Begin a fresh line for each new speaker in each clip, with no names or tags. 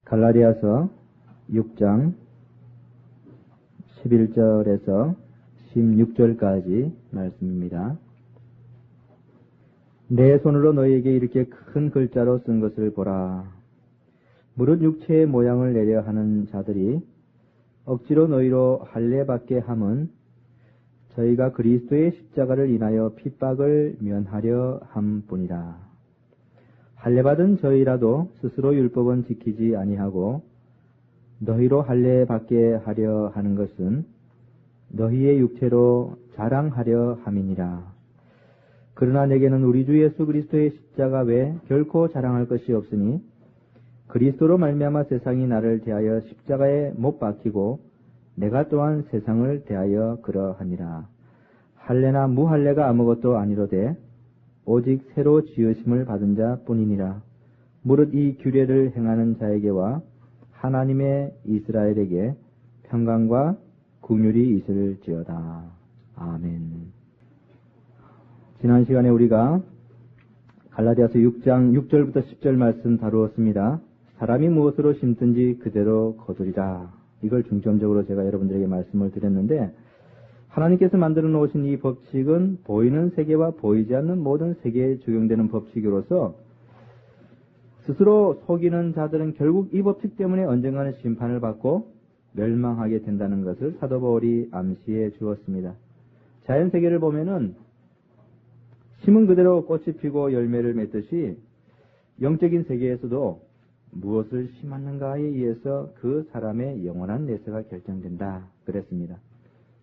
갈라디아서 6장 11절에서 16절까지 말씀입니다. 내 손으로 너희에게 이렇게 큰 글자로 쓴 것을 보라. 무릇 육체의 모양을 내려 하는 자들이 억지로 너희로 할례받게 함은 저희가 그리스도의 십자가를 인하여 핍박을 면하려 함뿐이라. 할례받은 저희라도 스스로 율법은 지키지 아니하고 너희로 할례받게 하려 하는 것은 너희의 육체로 자랑하려 함이니라. 그러나 내게는 우리 주 예수 그리스도의 십자가 외에 결코 자랑할 것이 없으니 그리스도로 말미암아 세상이 나를 대하여 십자가에 못 박히고 내가 또한 세상을 대하여 그러하니라. 할례나 무할례가 아무것도 아니로되 오직 새로 지으심을 받은 자뿐이니라. 무릇 이 규례를 행하는 자에게와 하나님의 이스라엘에게 평강과 긍휼이 있을지어다. 아멘. 지난 시간에 우리가 갈라디아서 6장 6절부터 10절 말씀 다루었습니다. 사람이 무엇으로 심든지 그대로 거두리라. 이걸 중점적으로 제가 여러분들에게 말씀을 드렸는데, 하나님께서 만들어 놓으신 이 법칙은 보이는 세계와 보이지 않는 모든 세계에 적용되는 법칙으로서 스스로 속이는 자들은 결국 이 법칙 때문에 언젠가는 심판을 받고 멸망하게 된다는 것을 사도 바울이 암시해 주었습니다. 자연 세계를 보면은 심은 그대로 꽃이 피고 열매를 맺듯이 영적인 세계에서도 무엇을 심었는가에 의해서 그 사람의 영원한 내세가 결정된다 그랬습니다.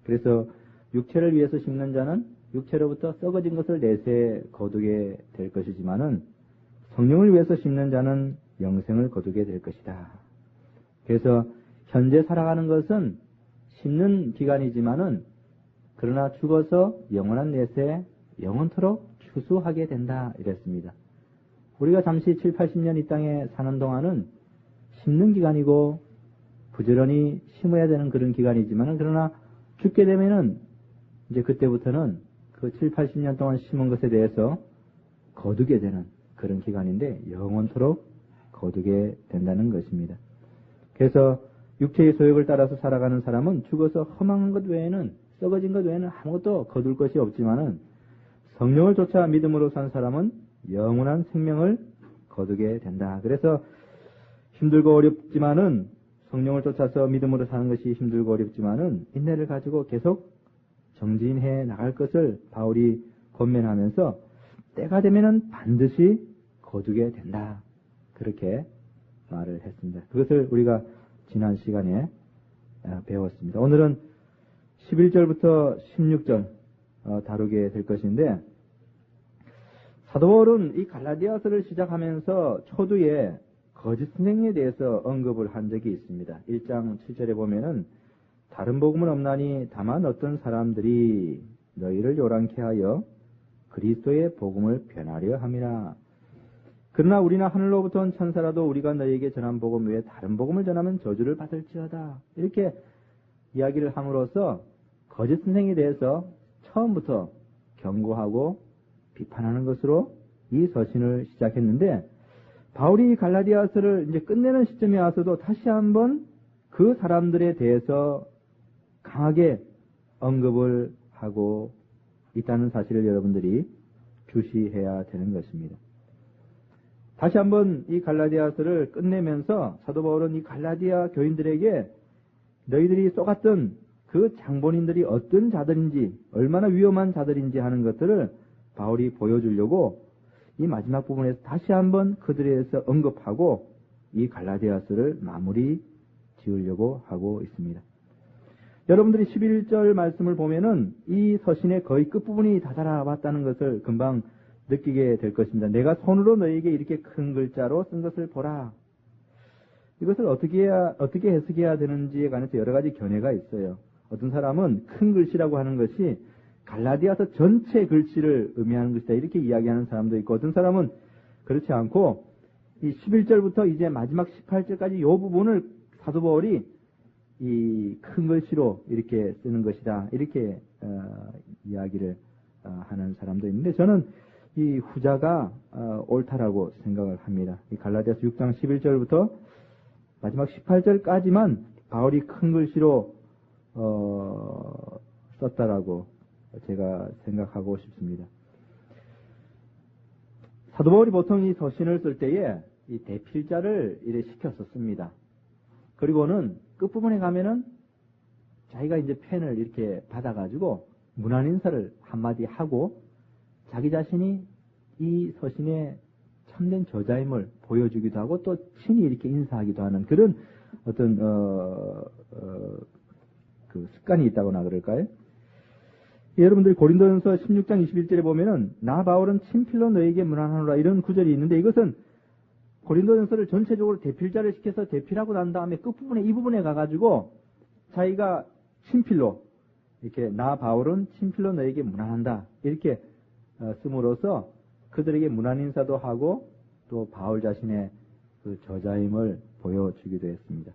그래서 육체를 위해서 심는 자는 육체로부터 썩어진 것을 내세에 거두게 될 것이지만은 성령을 위해서 심는 자는 영생을 거두게 될 것이다. 그래서 현재 살아가는 것은 심는 기간이지만은 그러나 죽어서 영원한 내세에 영원토록 추수하게 된다 이랬습니다. 우리가 잠시 7, 80년 이 땅에 사는 동안은 심는 기간이고 부지런히 심어야 되는 그런 기간이지만은 그러나 죽게 되면은 이제 그때부터는 그 7, 80년 동안 심은 것에 대해서 거두게 되는 그런 기간인데 영원토록 거두게 된다는 것입니다. 그래서 육체의 소욕을 따라서 살아가는 사람은 죽어서 허망한 것 외에는, 썩어진 것 외에는 아무것도 거둘 것이 없지만은 성령을 쫓아 믿음으로 산 사람은 영원한 생명을 거두게 된다. 그래서 힘들고 어렵지만은 성령을 쫓아서 믿음으로 사는 것이 힘들고 어렵지만은 인내를 가지고 계속 정진해 나갈 것을 바울이 권면하면서 때가 되면은 반드시 거두게 된다. 그렇게 말을 했습니다. 그것을 우리가 지난 시간에 배웠습니다. 오늘은 11절부터 16절 다루게 될 것인데, 사도 바울은 이 갈라디아서를 시작하면서 초두에 거짓 선생에 대해서 언급을 한 적이 있습니다. 1장 7절에 보면은 다른 복음은 없나니 다만 어떤 사람들이 너희를 요란케 하여 그리스도의 복음을 변하려 함이라. 그러나 우리나 하늘로부터 온 천사라도 우리가 너희에게 전한 복음 외에 다른 복음을 전하면 저주를 받을지어다. 이렇게 이야기를 함으로써 거짓 선생에 대해서 처음부터 경고하고 비판하는 것으로 이 서신을 시작했는데, 바울이 갈라디아서를 이제 끝내는 시점에 와서도 다시 한번 그 사람들에 대해서 강하게 언급을 하고 있다는 사실을 여러분들이 주시해야 되는 것입니다. 다시 한번 이 갈라디아서를 끝내면서 사도 바울은 이 갈라디아 교인들에게 너희들이 쏘갔던 그 장본인들이 어떤 자들인지, 얼마나 위험한 자들인지 하는 것들을 바울이 보여주려고 이 마지막 부분에서 다시 한번 그들에 대해서 언급하고 이 갈라디아서를 마무리 지으려고 하고 있습니다. 여러분들이 11절 말씀을 보면은 이 서신의 거의 끝부분이 다다라왔다는 것을 금방 느끼게 될 것입니다. 내가 손으로 너희에게 이렇게 큰 글자로 쓴 것을 보라. 이것을 어떻게 해석해야 되는지에 관해서 여러 가지 견해가 있어요. 어떤 사람은 큰 글씨라고 하는 것이 갈라디아서 전체 글씨를 의미하는 것이다 이렇게 이야기하는 사람도 있고, 어떤 사람은 그렇지 않고 이 11절부터 이제 마지막 18절까지 이 부분을 사도 바울이 이 큰 글씨로 이렇게 쓰는 것이다 이렇게 이야기를 하는 사람도 있는데, 저는 이 후자가 옳다라고 생각을 합니다. 이 갈라디아서 6장 11절부터 마지막 18절까지만 바울이 큰 글씨로 썼다라고 제가 생각하고 싶습니다. 사도 바울이 보통 이 서신을 쓸 때에 이 대필자를 이래 시켰었습니다. 그리고는 끝부분에 가면은 자기가 이제 펜을 이렇게 받아가지고 문안인사를 한마디 하고 자기 자신이 이 서신의 참된 저자임을 보여주기도 하고 또 친히 이렇게 인사하기도 하는 그런 어떤 그 습관이 있다고나 그럴까요? 여러분들이 고린도전서 16장 21절에 보면은 나 바울은 친필로 너에게 문안하노라 이런 구절이 있는데 이것은 고린도전서를 전체적으로 대필자를 시켜서 대필하고 난 다음에 끝부분에 이 부분에 가가지고 자기가 친필로 이렇게 나 바울은 친필로 너에게 문안한다 이렇게 씀으로써 그들에게 문안 인사도 하고 또 바울 자신의 그 저자임을 보여주기도 했습니다.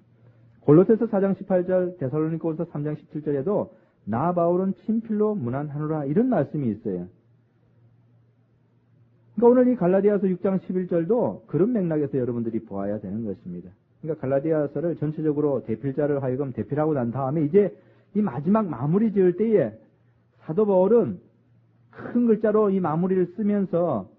골로새서 4장 18절, 데살로니가후서 3장 17절에도 나 바울은 친필로 문안하노라 이런 말씀이 있어요. 그러니까 오늘 이 갈라디아서 6장 11절도 그런 맥락에서 여러분들이 보아야 되는 것입니다. 그러니까 갈라디아서를 전체적으로 대필자를 하여금 대필하고 난 다음에 이제 이 마지막 마무리 지을 때에 사도 바울은 큰 글자로 이 마무리를 쓰면서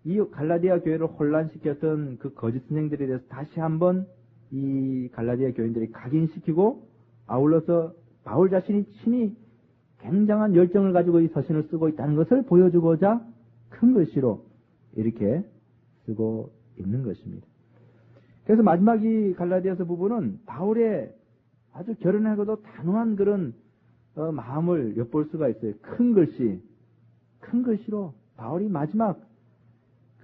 이 갈라디아 교회를 혼란시켰던 그 거짓 선생들에 대해서 다시 한번 이 갈라디아 교인들이 각인시키고 아울러서 바울 자신이 친히 굉장한 열정을 가지고 이 서신을 쓰고 있다는 것을 보여주고자 큰 글씨로 이렇게 쓰고 있는 것입니다. 그래서 마지막 이 갈라디아서 부분은 바울의 아주 결연하고도 단호한 그런 마음을 엿볼 수가 있어요. 큰 글씨로 바울이 마지막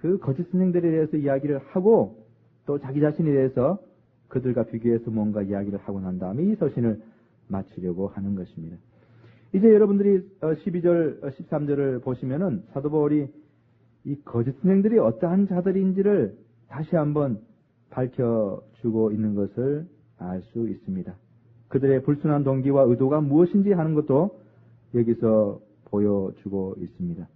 그 거짓 선생들에 대해서 이야기를 하고 또 자기 자신에 대해서 그들과 비교해서 뭔가 이야기를 하고 난 다음에 이 서신을 마치려고 하는 것입니다. 이제 여러분들이 12절, 13절을 보시면은 사도 바울이 이 거짓 선생들이 어떠한 자들인지를 다시 한번 밝혀주고 있는 것을 알 수 있습니다. 그들의 불순한 동기와 의도가 무엇인지 하는 것도 여기서 보여주고 있습니다.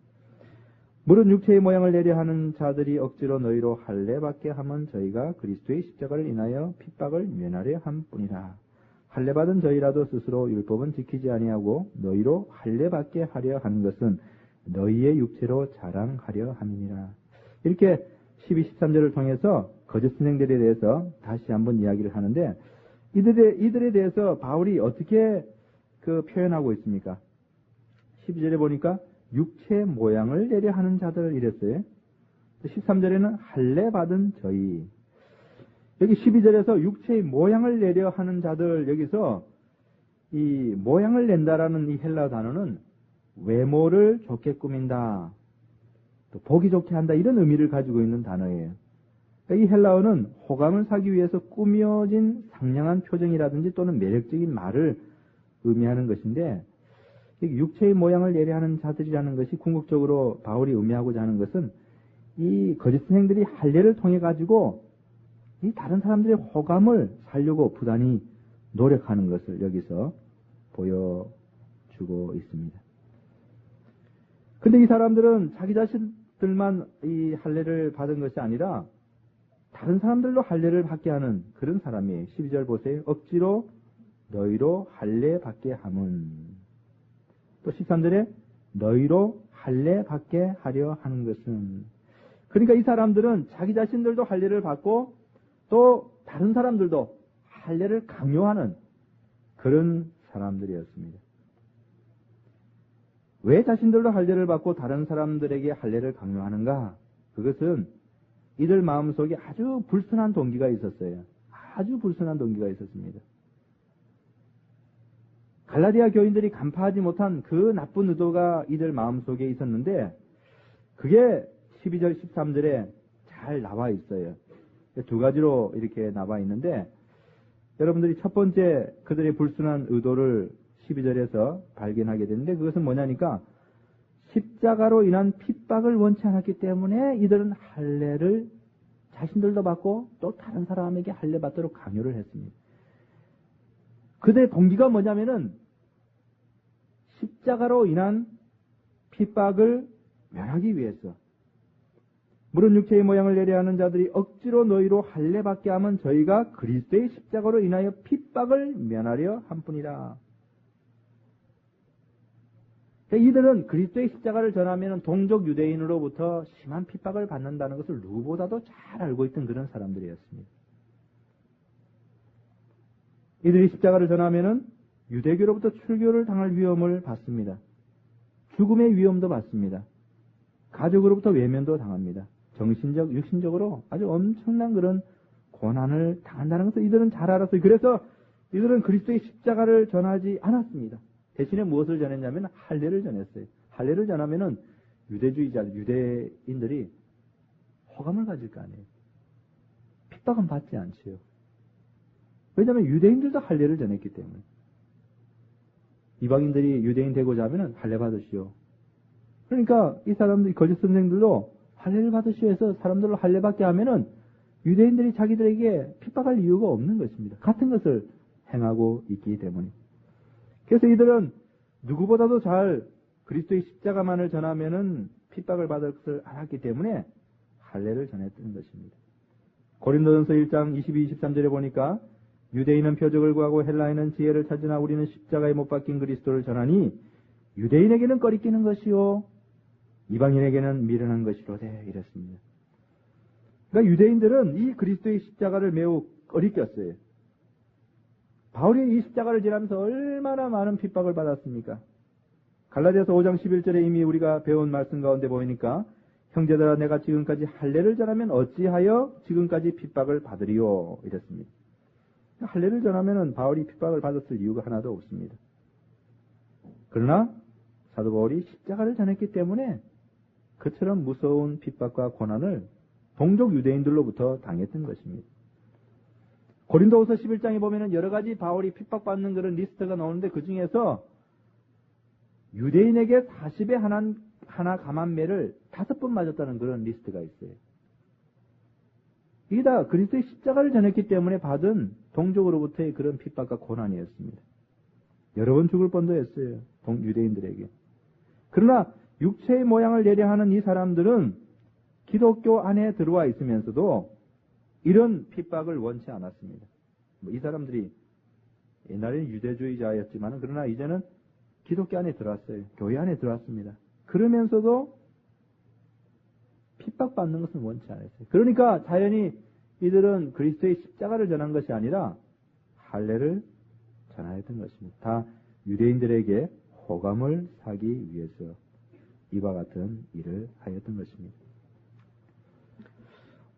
물은 육체의 모양을 내려 하는 자들이 억지로 너희로 할례받게 하면 저희가 그리스도의 십자가를 인하여 핍박을 면하려 함뿐이라. 할례받은 저희라도 스스로 율법은 지키지 아니하고 너희로 할례받게 하려 하는 것은 너희의 육체로 자랑하려 함이니라. 이렇게 12, 13절을 통해서 거짓 선생들에 대해서 다시 한번 이야기를 하는데 이들에 대해서 바울이 어떻게 그 표현하고 있습니까? 12절에 보니까 육체 모양을 내려 하는 자들 이랬어요. 13절에는 할례 받은 저희. 여기 12절에서 육체의 모양을 내려 하는 자들 여기서 이 모양을 낸다라는 이 헬라 단어는 외모를 좋게 꾸민다. 또 보기 좋게 한다 이런 의미를 가지고 있는 단어예요. 이 헬라어는 호감을 사기 위해서 꾸며진 상냥한 표정이라든지 또는 매력적인 말을 의미하는 것인데 육체의 모양을 예리하는 자들이라는 것이 궁극적으로 바울이 의미하고자 하는 것은 이 거짓 선생들이 할례를 통해 가지고 이 다른 사람들의 호감을 살려고 부단히 노력하는 것을 여기서 보여주고 있습니다. 근데 이 사람들은 자기 자신들만 이 할례를 받은 것이 아니라 다른 사람들로 할례를 받게 하는 그런 사람이에요. 12절 보세요. 억지로 너희로 할례 받게 함은. 또 13절에 너희로 할례 받게 하려 하는 것은. 그러니까 이 사람들은 자기 자신들도 할례를 받고 또 다른 사람들도 할례를 강요하는 그런 사람들이었습니다. 왜 자신들도 할례를 받고 다른 사람들에게 할례를 강요하는가? 그것은 이들 마음속에 아주 불순한 동기가 있었어요. 아주 불순한 동기가 있었습니다. 갈라디아 교인들이 간파하지 못한 그 나쁜 의도가 이들 마음속에 있었는데 그게 12절 13절에 잘 나와 있어요. 두 가지로 이렇게 나와 있는데 여러분들이 첫 번째 그들의 불순한 의도를 12절에서 발견하게 되는데 그것은 뭐냐니까 십자가로 인한 핍박을 원치 않았기 때문에 이들은 할례를 자신들도 받고 또 다른 사람에게 할례 받도록 강요를 했습니다. 그들의 동기가 뭐냐면은 십자가로 인한 핍박을 면하기 위해서 물은 육체의 모양을 내려 하는 자들이 억지로 너희로 할례받게 하면 저희가 그리스도의 십자가로 인하여 핍박을 면하려 함뿐이라. 이들은 그리스도의 십자가를 전하면 동족 유대인으로부터 심한 핍박을 받는다는 것을 누구보다도 잘 알고 있던 그런 사람들이었습니다. 이들이 십자가를 전하면 유대교로부터 출교를 당할 위험을 받습니다. 죽음의 위험도 받습니다. 가족으로부터 외면도 당합니다. 정신적, 육신적으로 아주 엄청난 그런 고난을 당한다는 것을 이들은 잘 알았어요. 그래서 이들은 그리스도의 십자가를 전하지 않았습니다. 대신에 무엇을 전했냐면 할례를 전했어요. 할례를 전하면은 유대주의자, 유대인들이 호감을 가질 거 아니에요. 핍박은 받지 않지요. 왜냐하면 유대인들도 할례를 전했기 때문에. 이방인들이 유대인 되고자 하면은 할례 받으시오. 그러니까 이 사람들, 거짓 선생들도 할례를 받으시오 해서 사람들로 할례 받게 하면은 유대인들이 자기들에게 핍박할 이유가 없는 것입니다. 같은 것을 행하고 있기 때문에. 그래서 이들은 누구보다도 잘 그리스도의 십자가만을 전하면은 핍박을 받을 것을 알았기 때문에 할례를 전했던 것입니다. 고린도전서 1장 22, 23절에 보니까 유대인은 표적을 구하고 헬라인은 지혜를 찾으나 우리는 십자가에 못 박힌 그리스도를 전하니 유대인에게는 꺼리끼는 것이요 이방인에게는 미련한 것이로되 이랬습니다. 그러니까 유대인들은 이 그리스도의 십자가를 매우 꺼리꼈어요. 바울이 이 십자가를 지나면서 얼마나 많은 핍박을 받았습니까? 갈라디아서 5장 11절에 이미 우리가 배운 말씀 가운데 보이니까 형제들아 내가 지금까지 할례를 전하면 어찌하여 지금까지 핍박을 받으리요 이랬습니다. 할례를 전하면은 바울이 핍박을 받았을 이유가 하나도 없습니다. 그러나 사도 바울이 십자가를 전했기 때문에 그처럼 무서운 핍박과 고난을 동족 유대인들로부터 당했던 것입니다. 고린도후서 11장에 보면은 여러 가지 바울이 핍박받는 그런 리스트가 나오는데 그 중에서 유대인에게 40에 하나 감한매를 5번 맞았다는 그런 리스트가 있어요. 이게 다 그리스도의 십자가를 전했기 때문에 받은 동족으로부터의 그런 핍박과 고난이었습니다. 여러 번 죽을 뻔도 했어요. 유대인들에게. 그러나 육체의 모양을 내려 하는 이 사람들은 기독교 안에 들어와 있으면서도 이런 핍박을 원치 않았습니다. 이 사람들이 옛날에는 유대주의자였지만 그러나 이제는 기독교 안에 들어왔어요. 교회 안에 들어왔습니다. 그러면서도 핍박받는 것은 원치 않았어요. 그러니까 자연히 이들은 그리스도의 십자가를 전한 것이 아니라 할례를 전하였던 것입니다. 다 유대인들에게 호감을 사기 위해서 이와 같은 일을 하였던 것입니다.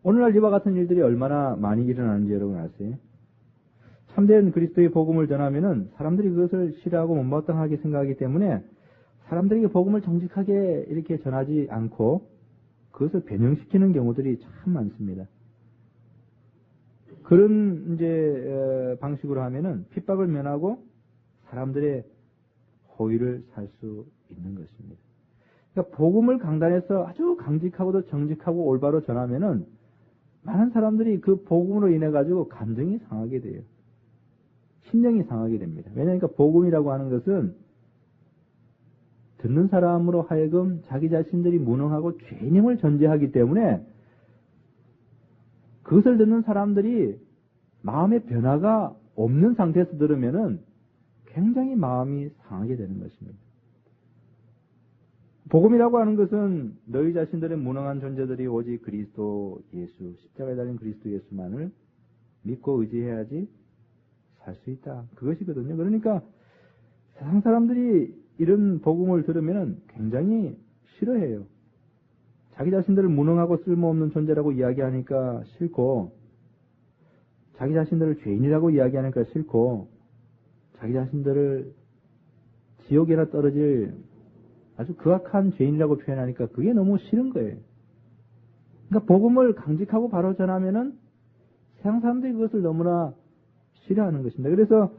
오늘날 이와 같은 일들이 얼마나 많이 일어나는지 여러분 아세요? 참된 그리스도의 복음을 전하면은 사람들이 그것을 싫어하고 못마땅하게 생각하기 때문에 사람들에게 복음을 정직하게 이렇게 전하지 않고 그것을 변형시키는 경우들이 참 많습니다. 그런 이제 방식으로 하면은 핍박을 면하고 사람들의 호의를 살 수 있는 것입니다. 그러니까 복음을 강단해서 아주 강직하고도 정직하고 올바로 전하면은 많은 사람들이 그 복음으로 인해 가지고 감정이 상하게 돼요. 심령이 상하게 됩니다. 왜냐하면 복음이라고 하는 것은 듣는 사람으로 하여금 자기 자신들이 무능하고 죄인임을 전제하기 때문에 그것을 듣는 사람들이 마음의 변화가 없는 상태에서 들으면은 굉장히 마음이 상하게 되는 것입니다. 복음이라고 하는 것은 너희 자신들의 무능한 존재들이 오직 그리스도 예수, 십자가에 달린 그리스도 예수만을 믿고 의지해야지 살 수 있다. 그것이거든요. 그러니까 세상 사람들이 이런 복음을 들으면 굉장히 싫어해요. 자기 자신들을 무능하고 쓸모없는 존재라고 이야기하니까 싫고, 자기 자신들을 죄인이라고 이야기하니까 싫고, 자기 자신들을 지옥에나 떨어질 아주 극악한 죄인이라고 표현하니까 그게 너무 싫은 거예요. 그러니까 복음을 강직하고 바로 전하면은 세상 사람들이 그것을 너무나 싫어하는 것입니다. 그래서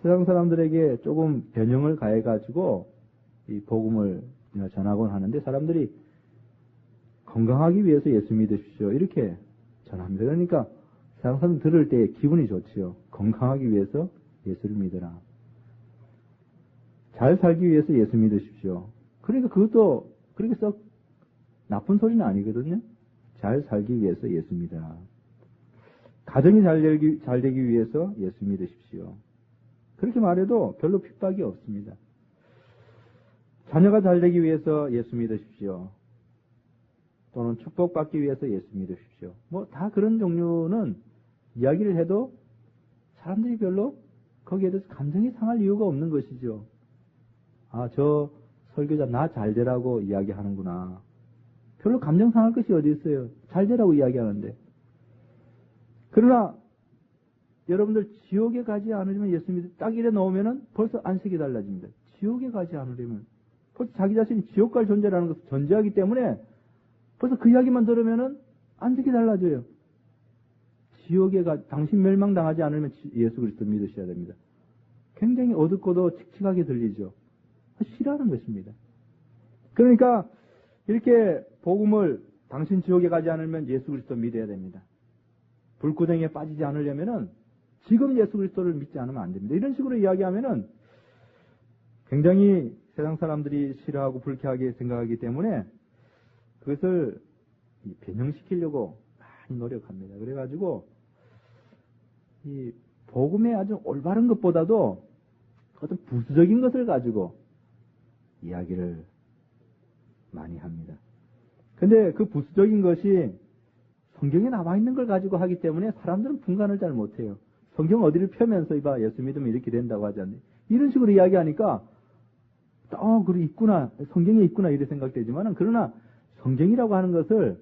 세상 사람들에게 조금 변형을 가해가지고 이 복음을 전하곤 하는데 사람들이 건강하기 위해서 예수 믿으십시오. 이렇게 전합니다. 그러니까 세상 사람들 들을 때 기분이 좋지요. 건강하기 위해서 예수를 믿으라. 잘 살기 위해서 예수 믿으십시오. 그러니까 그것도 그렇게 썩 나쁜 소리는 아니거든요. 잘 살기 위해서 예수 믿어라. 가정이 잘 되기 위해서 예수 믿으십시오. 그렇게 말해도 별로 핍박이 없습니다. 자녀가 잘 되기 위해서 예수 믿으십시오. 또는 축복받기 위해서 예수 믿으십시오. 뭐 다 그런 종류는 이야기를 해도 사람들이 별로 거기에 대해서 감정이 상할 이유가 없는 것이죠. 아, 저 설교자 나 잘 되라고 이야기하는구나. 별로 감정 상할 것이 어디 있어요. 잘 되라고 이야기하는데. 그러나 여러분들 지옥에 가지 않으려면 예수 믿어 딱 이래 넣으면은 벌써 안색이 달라집니다. 지옥에 가지 않으려면 벌써 자기 자신이 지옥 갈 존재라는 것을 전제하기 때문에 벌써 그 이야기만 들으면은 안색이 달라져요. 지옥에 당신 멸망당하지 않으면 예수 그리스도 믿으셔야 됩니다. 굉장히 어둡고도 칙칙하게 들리죠. 싫어하는 것입니다. 그러니까 이렇게 복음을 당신 지옥에 가지 않으면 예수 그리스도 믿어야 됩니다. 불구덩이에 빠지지 않으려면은 지금 예수 그리스도를 믿지 않으면 안 됩니다. 이런 식으로 이야기하면은 굉장히 세상 사람들이 싫어하고 불쾌하게 생각하기 때문에 그것을 변형시키려고 많이 노력합니다. 그래가지고 이 복음의 아주 올바른 것보다도 어떤 부수적인 것을 가지고 이야기를 많이 합니다. 근데 그 부수적인 것이 성경에 나와 있는 걸 가지고 하기 때문에 사람들은 분간을 잘 못해요. 성경 어디를 펴면서 이봐 예수 믿으면 이렇게 된다고 하지 않니? 이런 식으로 이야기하니까 그래 있구나 성경에 있구나 이렇게 생각되지만은 그러나 성경이라고 하는 것을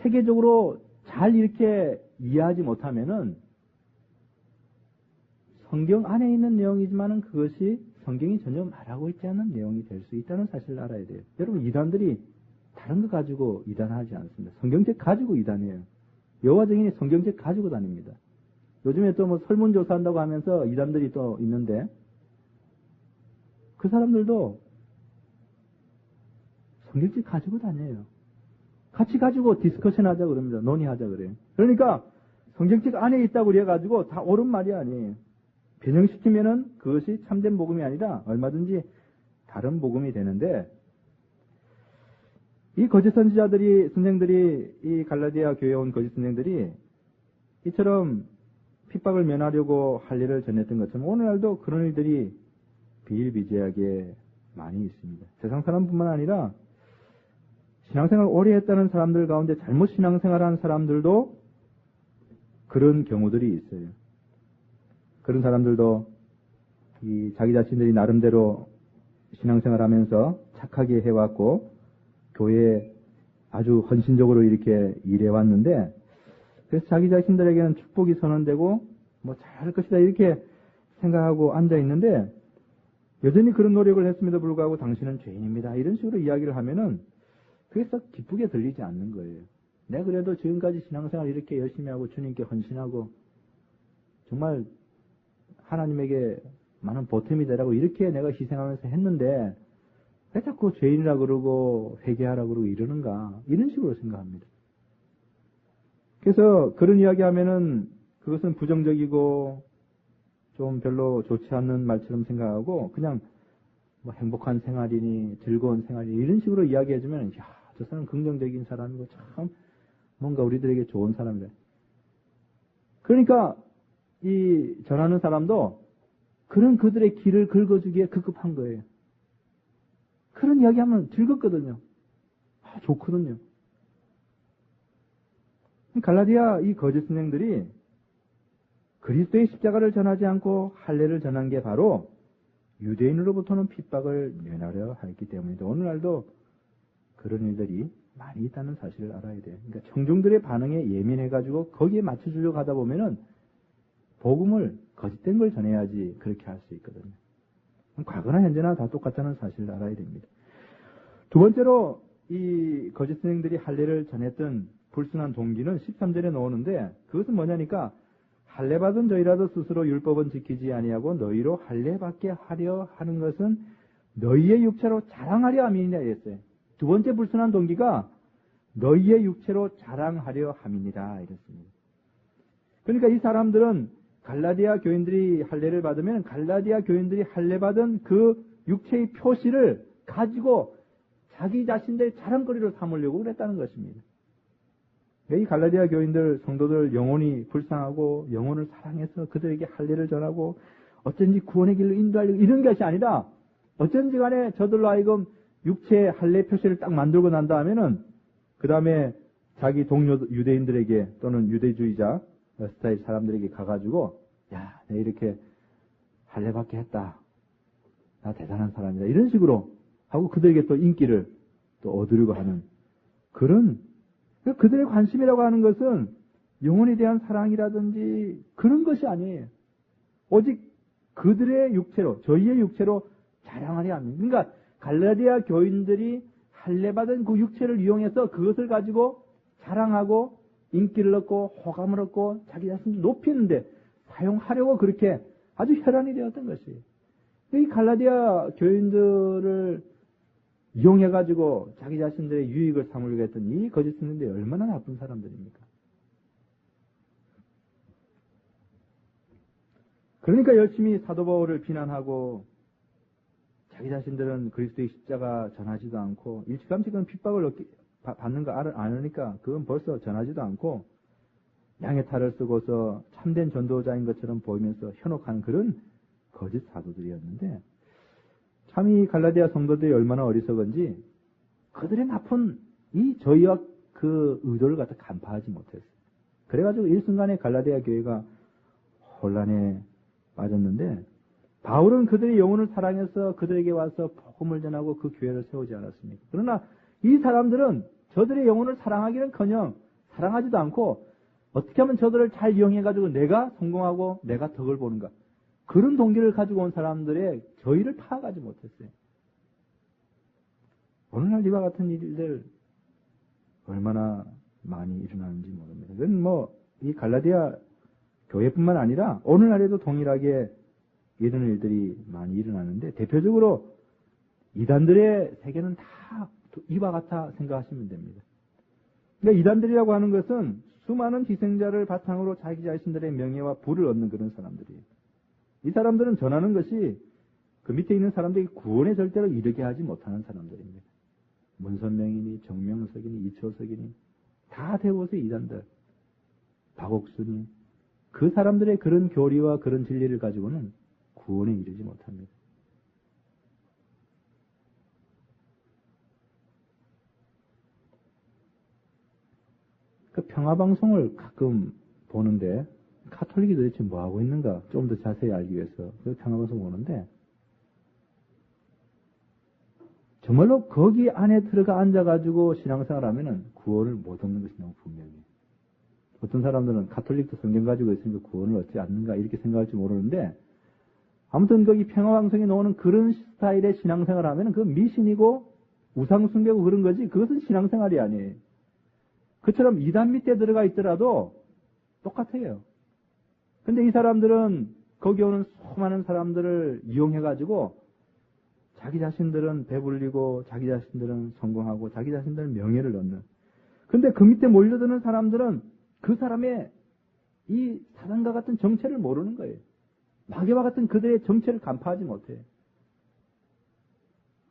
체계적으로 잘 이렇게 이해하지 못하면은 성경 안에 있는 내용이지만은 그것이 성경이 전혀 말하고 있지 않은 내용이 될 수 있다는 사실을 알아야 돼요. 여러분 이단들이 다른 거 가지고 이단하지 않습니다. 성경책 가지고 이단해요. 여호와 증인이 성경책 가지고 다닙니다. 요즘에 또 뭐 설문조사한다고 하면서 이단들이 또 있는데 그 사람들도 성경책 가지고 다녀요. 같이 가지고 디스커션 하자 그럽니다. 논의하자 그래요. 그러니까 성경책 안에 있다고 그래가지고 다 옳은 말이 아니에요. 변형시키면은 그것이 참된 복음이 아니라 얼마든지 다른 복음이 되는데 이 거짓 선생들이 이 갈라디아 교회에 온 거짓 선생들이 이처럼 핍박을 면하려고 할 일을 전했던 것처럼 오늘날도 그런 일들이 비일비재하게 많이 있습니다. 세상 사람뿐만 아니라 신앙생활 오래 했다는 사람들 가운데 잘못 신앙생활한 사람들도 그런 경우들이 있어요. 그런 사람들도 자기 자신들이 나름대로 신앙생활하면서 착하게 해왔고 교회에 아주 헌신적으로 이렇게 일해왔는데 그래서 자기 자신들에게는 축복이 선언되고 뭐 잘할 것이다 이렇게 생각하고 앉아있는데 여전히 그런 노력을 했음에도 불구하고 당신은 죄인입니다. 이런 식으로 이야기를 하면은 그게 썩 기쁘게 들리지 않는 거예요. 내가 그래도 지금까지 신앙생활 이렇게 열심히 하고 주님께 헌신하고 정말 하나님에게 많은 보탬이 되라고 이렇게 내가 희생하면서 했는데 왜 자꾸 죄인이라 그러고 회개하라 그러고 이러는가 이런 식으로 생각합니다. 그래서 그런 이야기하면은 그것은 부정적이고 좀 별로 좋지 않는 말처럼 생각하고 그냥 뭐 행복한 생활이니 즐거운 생활이니 이런 식으로 이야기해주면 야, 저 사람 긍정적인 사람이고 참 뭔가 우리들에게 좋은 사람이다. 그러니까 이 전하는 사람도 그런 그들의 길을 긁어주기에 급급한 거예요. 그런 이야기하면 즐겁거든요. 좋거든요. 갈라디아 이 거짓 선생들이 그리스도의 십자가를 전하지 않고 할례를 전한 게 바로 유대인으로부터는 핍박을 면하려 했기 때문이다. 오늘날도 그런 일들이 많이 있다는 사실을 알아야 돼요. 그러니까 청중들의 반응에 예민해가지고 거기에 맞춰주려고 하다 보면은 복음을 거짓된 걸 전해야지 그렇게 할 수 있거든요. 과거나 현재나 다 똑같다는 사실을 알아야 됩니다. 두 번째로 이 거짓 선생들이 할례를 전했던 불순한 동기는 13절에 나오는데 그것은 뭐냐니까 할례 받은 저희라도 스스로 율법은 지키지 아니하고 너희로 할례 받게 하려 하는 것은 너희의 육체로 자랑하려 함이니라 이랬어요. 두 번째 불순한 동기가 너희의 육체로 자랑하려 함이니라 이랬습니다. 그러니까 이 사람들은 갈라디아 교인들이 할례를 받으면 갈라디아 교인들이 할례 받은 그 육체의 표시를 가지고 자기 자신들의 자랑거리로 삼으려고 그랬다는 것입니다. 이 갈라디아 교인들, 성도들 영혼이 불쌍하고 영혼을 사랑해서 그들에게 할례를 전하고 어쩐지 구원의 길로 인도하려고 이런 것이 아니라 어쩐지 간에 저들로 하여금 육체의 할례 표시를 딱 만들고 난 다음에는 그 다음에 자기 동료 유대인들에게 또는 유대주의자 스타일 사람들에게 가가지고 야, 내가 이렇게 할례 받게 했다. 나 대단한 사람이다. 이런 식으로 하고 그들에게 또 인기를 또 얻으려고 하는 그런 그들의 관심이라고 하는 것은 영혼에 대한 사랑이라든지 그런 것이 아니에요. 오직 그들의 육체로, 저희의 육체로 자랑하려 합니다. 그러니까 갈라디아 교인들이 할례받은 그 육체를 이용해서 그것을 가지고 자랑하고 인기를 얻고 호감을 얻고 자기 자신을 높이는데 사용하려고 그렇게 아주 혈안이 되었던 것이에요. 이 갈라디아 교인들을 이용해가지고 자기 자신들의 유익을 삼으려고 했던 이 거짓 스님들이 얼마나 나쁜 사람들입니까? 그러니까 열심히 사도 바울을 비난하고 자기 자신들은 그리스도의 십자가 전하지도 않고 일찌감치 그런 핍박을 받는 거 아니까 그건 벌써 전하지도 않고 양의 탈을 쓰고서 참된 전도자인 것처럼 보이면서 현혹한 그런 거짓 사도들이었는데 참 이 갈라디아 성도들이 얼마나 어리석은지 그들의 나쁜 이 저희와 그 의도를 갖다 간파하지 못했어요. 그래가지고 일순간에 갈라디아 교회가 혼란에 빠졌는데 바울은 그들의 영혼을 사랑해서 그들에게 와서 복음을 전하고 그 교회를 세우지 않았습니까? 그러나 이 사람들은 저들의 영혼을 사랑하기는커녕 사랑하지도 않고 어떻게 하면 저들을 잘 이용해가지고 내가 성공하고 내가 덕을 보는가 그런 동기를 가지고 온 사람들의 저희를 파악하지 못했어요. 오늘날 이와 같은 일들 얼마나 많이 일어나는지 모릅니다. 그건 이 갈라디아 교회뿐만 아니라 오늘날에도 동일하게 이런 일들이 많이 일어나는데 대표적으로 이단들의 세계는 다 이와 같아 생각하시면 됩니다. 그러니까 이단들이라고 하는 것은 수많은 희생자를 바탕으로 자기 자신들의 명예와 부를 얻는 그런 사람들이에요. 이 사람들은 전하는 것이 그 밑에 있는 사람들이 구원에 절대로 이르게 하지 못하는 사람들입니다. 문선명이니 정명석이니 이초석이니 다 대부분 이단들, 박옥순이 그 사람들의 그런 교리와 그런 진리를 가지고는 구원에 이르지 못합니다. 그 평화방송을 가끔 보는데 카톨릭이 도대체 뭐하고 있는가 좀 더 자세히 알기 위해서 그 평화방송 보는데 정말로 거기 안에 들어가 앉아가지고 신앙생활 하면은 구원을 못 얻는 것이 너무 분명해요. 어떤 사람들은 카톨릭도 성경 가지고 있으니까 구원을 얻지 않는가 이렇게 생각할지 모르는데 아무튼 거기 평화방송에 나오는 그런 스타일의 신앙생활 하면은 그 미신이고 우상숭배고 그런 거지 그것은 신앙생활이 아니에요. 그처럼 이단 밑에 들어가 있더라도 똑같아요. 근데 이 사람들은 거기 오는 수많은 사람들을 이용해가지고 자기 자신들은 배불리고 자기 자신들은 성공하고 자기 자신들은 명예를 얻는. 근데 그 밑에 몰려드는 사람들은 그 사람의 이 사단과 같은 정체를 모르는 거예요. 마귀와 같은 그들의 정체를 간파하지 못해요.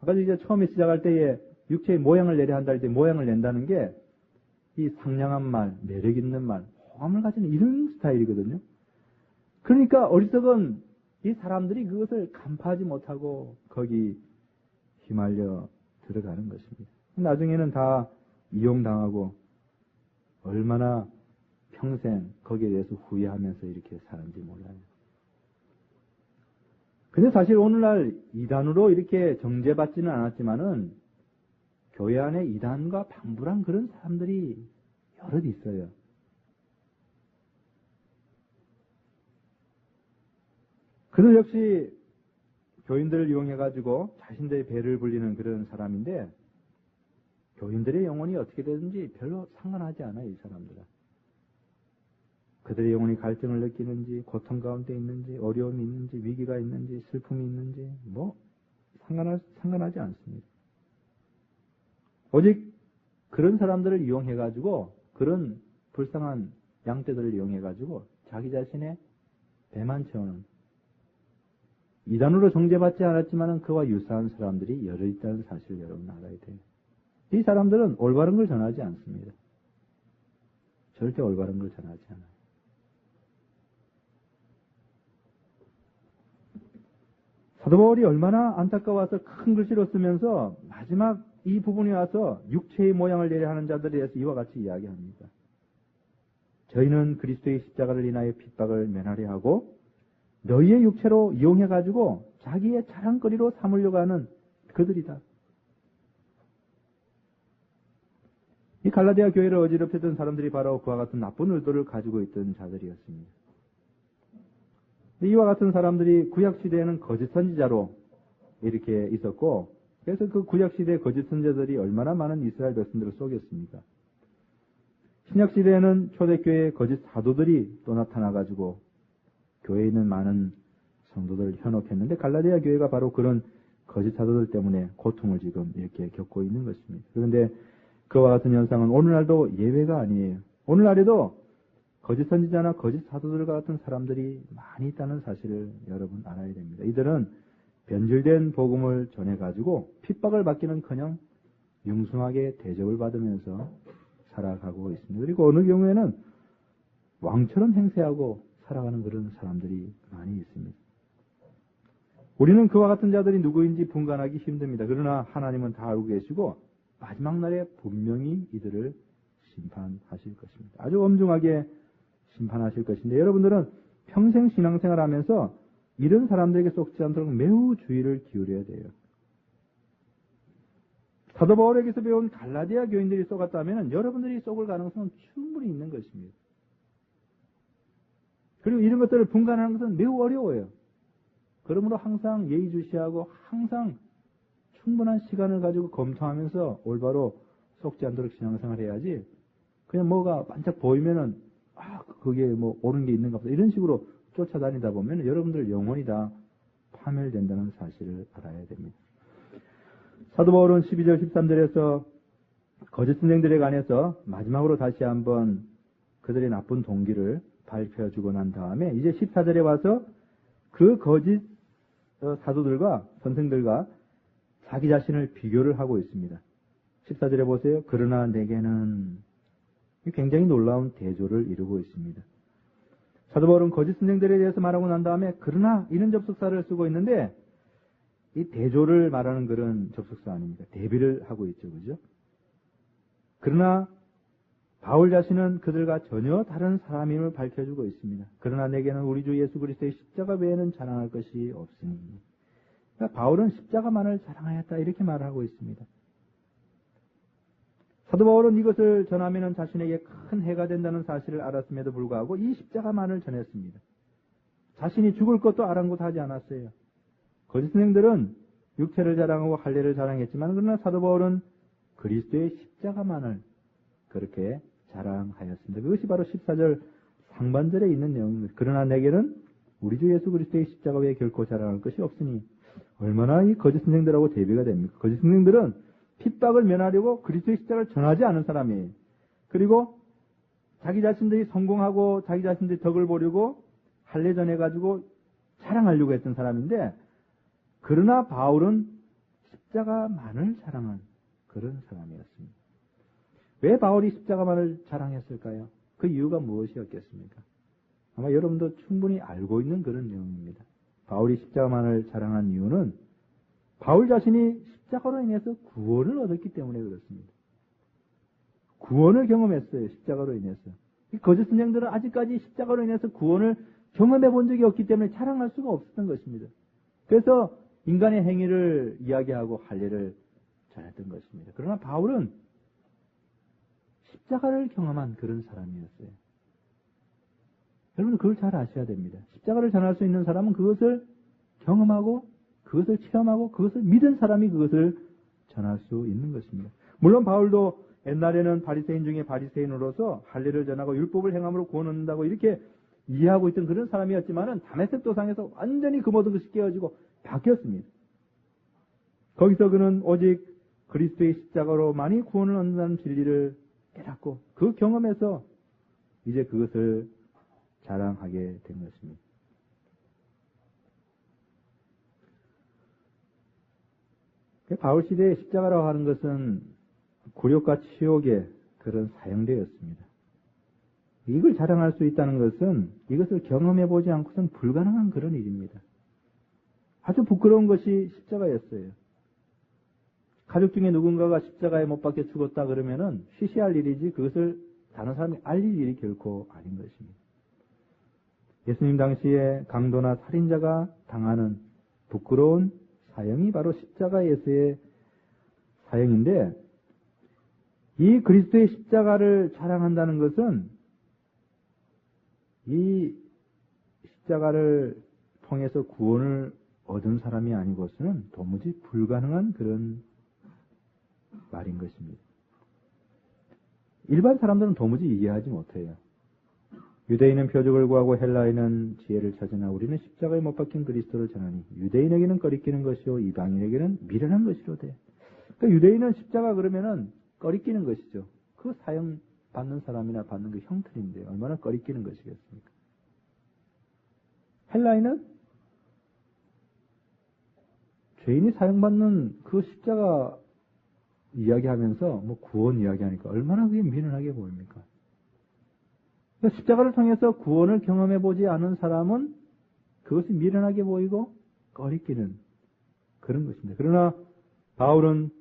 아까 이제 처음에 시작할 때에 육체의 모양을 내려 한다 할 때 모양을 낸다는 게 이 상냥한 말, 매력 있는 말, 호감을 가지는 이런 스타일이거든요. 그러니까 어리석은 이 사람들이 그것을 간파하지 못하고 거기 휘말려 들어가는 것입니다. 나중에는 다 이용당하고 얼마나 평생 거기에 대해서 후회하면서 이렇게 사는지 몰라요. 근데 사실 오늘날 이단으로 이렇게 정죄받지는 않았지만은 교회 안에 이단과 방불한 그런 사람들이 여럿 있어요. 그들 역시 교인들을 이용해가지고 자신들의 배를 불리는 그런 사람인데 교인들의 영혼이 어떻게 되든지 별로 상관하지 않아요. 이 사람들은. 그들의 영혼이 갈등을 느끼는지 고통 가운데 있는지 어려움이 있는지 위기가 있는지 슬픔이 있는지 상관하지 않습니다. 오직 그런 사람들을 이용해가지고 그런 불쌍한 양떼들을 이용해가지고 자기 자신의 배만 채우는 이단으로 정죄받지 않았지만 그와 유사한 사람들이 여러 있다는 사실을 여러분 알아야 돼요. 이 사람들은 올바른 걸 전하지 않습니다. 절대 올바른 걸 전하지 않아요. 사도 바울이 얼마나 안타까워서 큰 글씨로 쓰면서 마지막 이 부분에 와서 육체의 모양을 내려 하는 자들에 대해서 이와 같이 이야기합니다. 저희는 그리스도의 십자가를 인하여 핍박을 면하려 하고 너희의 육체로 이용해가지고 자기의 자랑거리로 삼으려고 하는 그들이다. 이 갈라디아 교회를 어지럽혔던 사람들이 바로 그와 같은 나쁜 의도를 가지고 있던 자들이었습니다. 이와 같은 사람들이 구약시대에는 거짓 선지자로 이렇게 있었고, 그래서 그 구약시대의 거짓 선지자들이 얼마나 많은 이스라엘 백성들을 속였습니까? 신약시대에는 초대교회의 거짓 사도들이 또 나타나가지고 교회에 있는 많은 성도들을 현혹했는데, 갈라디아 교회가 바로 그런 거짓 사도들 때문에 고통을 지금 이렇게 겪고 있는 것입니다. 그런데 그와 같은 현상은 오늘날도 예외가 아니에요. 오늘날에도 거짓 선지자나 거짓 사도들과 같은 사람들이 많이 있다는 사실을 여러분 알아야 됩니다. 이들은 변질된 복음을 전해가지고 핍박을 받기는커녕 융숭하게 대접을 받으면서 살아가고 있습니다. 그리고 어느 경우에는 왕처럼 행세하고 살아가는 그런 사람들이 많이 있습니다. 우리는 그와 같은 자들이 누구인지 분간하기 힘듭니다. 그러나 하나님은 다 알고 계시고 마지막 날에 분명히 이들을 심판하실 것입니다. 아주 엄중하게 심판하실 것인데, 여러분들은 평생 신앙생활 하면서 이런 사람들에게 속지 않도록 매우 주의를 기울여야 돼요. 사도 바울에게서 배운 갈라디아 교인들이 속았다면 여러분들이 속을 가능성은 충분히 있는 것입니다. 그리고 이런 것들을 분간하는 것은 매우 어려워요. 그러므로 항상 예의주시하고 항상 충분한 시간을 가지고 검토하면서 올바로 속지 않도록 신앙생활 해야지, 그냥 뭐가 반짝 보이면은 그게 뭐 옳은 게 있는가 보다 이런 식으로 쫓아다니다 보면 여러분들 영혼이 다 파멸된다는 사실을 알아야 됩니다. 사도 바울은 12절 13절에서 거짓 선생들에 관해서 마지막으로 다시 한번 그들의 나쁜 동기를 밝혀주고 난 다음에 이제 14절에 와서 그 거짓 사도들과 선생들과 자기 자신을 비교를 하고 있습니다. 14절에 보세요. 그러나 내게는, 굉장히 놀라운 대조를 이루고 있습니다. 사도 바울은 거짓 선생들에 대해서 말하고 난 다음에 그러나 이런 접속사를 쓰고 있는데, 이 대조를 말하는 그런 접속사 아닙니까? 대비를 하고 있죠. 그죠? 그러나 바울 자신은 그들과 전혀 다른 사람임을 밝혀주고 있습니다. 그러나 내게는 우리 주 예수 그리스도의 십자가 외에는 자랑할 것이 없으니. 그러니까 바울은 십자가만을 자랑하였다 이렇게 말하고 있습니다. 사도 바울은 이것을 전하면 자신에게 큰 해가 된다는 사실을 알았음에도 불구하고 이 십자가만을 전했습니다. 자신이 죽을 것도 아랑곳하지 않았어요. 거짓 선생들은 육체를 자랑하고 할례를 자랑했지만, 그러나 사도 바울은 그리스도의 십자가만을 그렇게 자랑하였습니다. 그것이 바로 14절 상반절에 있는 내용입니다. 그러나 내게는 우리 주 예수 그리스도의 십자가 외에 결코 자랑할 것이 없으니. 얼마나 이 거짓 선생들하고 대비가 됩니까? 거짓 선생들은 핍박을 면하려고 그리스도의 십자가를 전하지 않은 사람이에요. 그리고 자기 자신들이 성공하고 자기 자신들이 덕을 보려고 할례 전해가지고 자랑하려고 했던 사람인데, 그러나 바울은 십자가만을 자랑한 그런 사람이었습니다. 왜 바울이 십자가만을 자랑했을까요? 그 이유가 무엇이었겠습니까? 아마 여러분도 충분히 알고 있는 그런 내용입니다. 바울이 십자가만을 자랑한 이유는 바울 자신이 십자가로 인해서 구원을 얻었기 때문에 그렇습니다. 구원을 경험했어요. 십자가로 인해서. 이 거짓 선생들은 아직까지 십자가로 인해서 구원을 경험해 본 적이 없기 때문에 자랑할 수가 없었던 것입니다. 그래서 인간의 행위를 이야기하고 할례를 전했던 것입니다. 그러나 바울은 십자가를 경험한 그런 사람이었어요. 여러분 그걸 잘 아셔야 됩니다. 십자가를 전할 수 있는 사람은 그것을 경험하고 그것을 체험하고 그것을 믿은 사람이 그것을 전할 수 있는 것입니다. 물론 바울도 옛날에는 바리새인 중에 바리새인으로서 할례를 전하고 율법을 행함으로 구원 얻는다고 이렇게 이해하고 있던 그런 사람이었지만은 다메섹 도상에서 완전히 그 모든 것이 깨어지고 바뀌었습니다. 거기서 그는 오직 그리스도의 십자가로만이 구원을 얻는다는 진리를 깨닫고 그 경험에서 이제 그것을 자랑하게 된 것입니다. 바울 시대의 십자가라고 하는 것은 굴욕과 치욕의 그런 사형대였습니다. 이걸 자랑할 수 있다는 것은 이것을 경험해 보지 않고선 불가능한 그런 일입니다. 아주 부끄러운 것이 십자가였어요. 가족 중에 누군가가 십자가에 못 박혀 죽었다 그러면은 시시할 일이지 그것을 다른 사람이 알릴 일이 결코 아닌 것입니다. 예수님 당시에 강도나 살인자가 당하는 부끄러운 사형이 바로 십자가에서의 사형인데, 이 그리스도의 십자가를 자랑한다는 것은 이 십자가를 통해서 구원을 얻은 사람이 아니고서는 도무지 불가능한 그런 말인 것입니다. 일반 사람들은 도무지 이해하지 못해요. 유대인은 표적을 구하고 헬라인은 지혜를 찾으나 우리는 십자가에 못 박힌 그리스도를 전하니 유대인에게는 꺼리끼는 것이요 이방인에게는 미련한 것이로되. 그러니까 유대인은 십자가 그러면은 꺼리끼는 것이죠. 그 사형 받는 사람이나 받는 그 형틀인데 얼마나 꺼리끼는 것이겠습니까? 헬라인은 죄인이 사형받는 그 십자가 이야기하면서 뭐 구원 이야기하니까 얼마나 그게 미련하게 보입니까? 그러니까 십자가를 통해서 구원을 경험해 보지 않은 사람은 그것이 미련하게 보이고 꺼리끼는 그런 것입니다. 그러나 바울은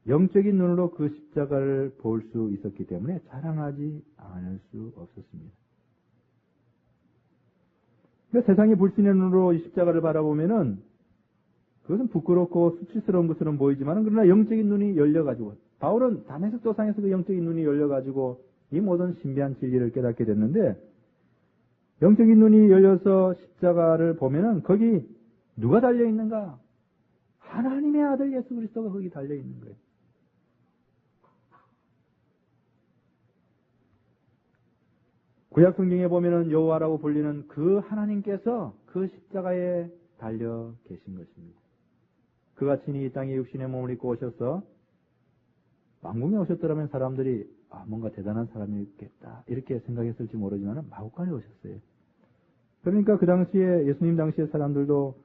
영적인 눈으로 그 십자가를 볼 수 있었기 때문에 자랑하지 않을 수 없었습니다. 그러니까 세상이 불신의 눈으로 이 십자가를 바라보면은 그것은 부끄럽고 수치스러운 것처럼 보이지만, 그러나 영적인 눈이 열려가지고, 바울은 다메섹 도상에서 그 영적인 눈이 열려가지고 이 모든 신비한 진리를 깨닫게 됐는데, 영적인 눈이 열려서 십자가를 보면은 거기 누가 달려있는가? 하나님의 아들 예수 그리스도가 거기 달려있는 거예요. 구약 성경에 보면은 여호와라고 불리는 그 하나님께서 그 십자가에 달려 계신 것입니다. 그가 친히 이 땅에 육신의 몸을 입고 오셔서 왕궁에 오셨더라면 사람들이 뭔가 대단한 사람이겠다 이렇게 생각했을지 모르지만 마구간에 오셨어요. 그러니까 그 당시에 예수님 당시의 사람들도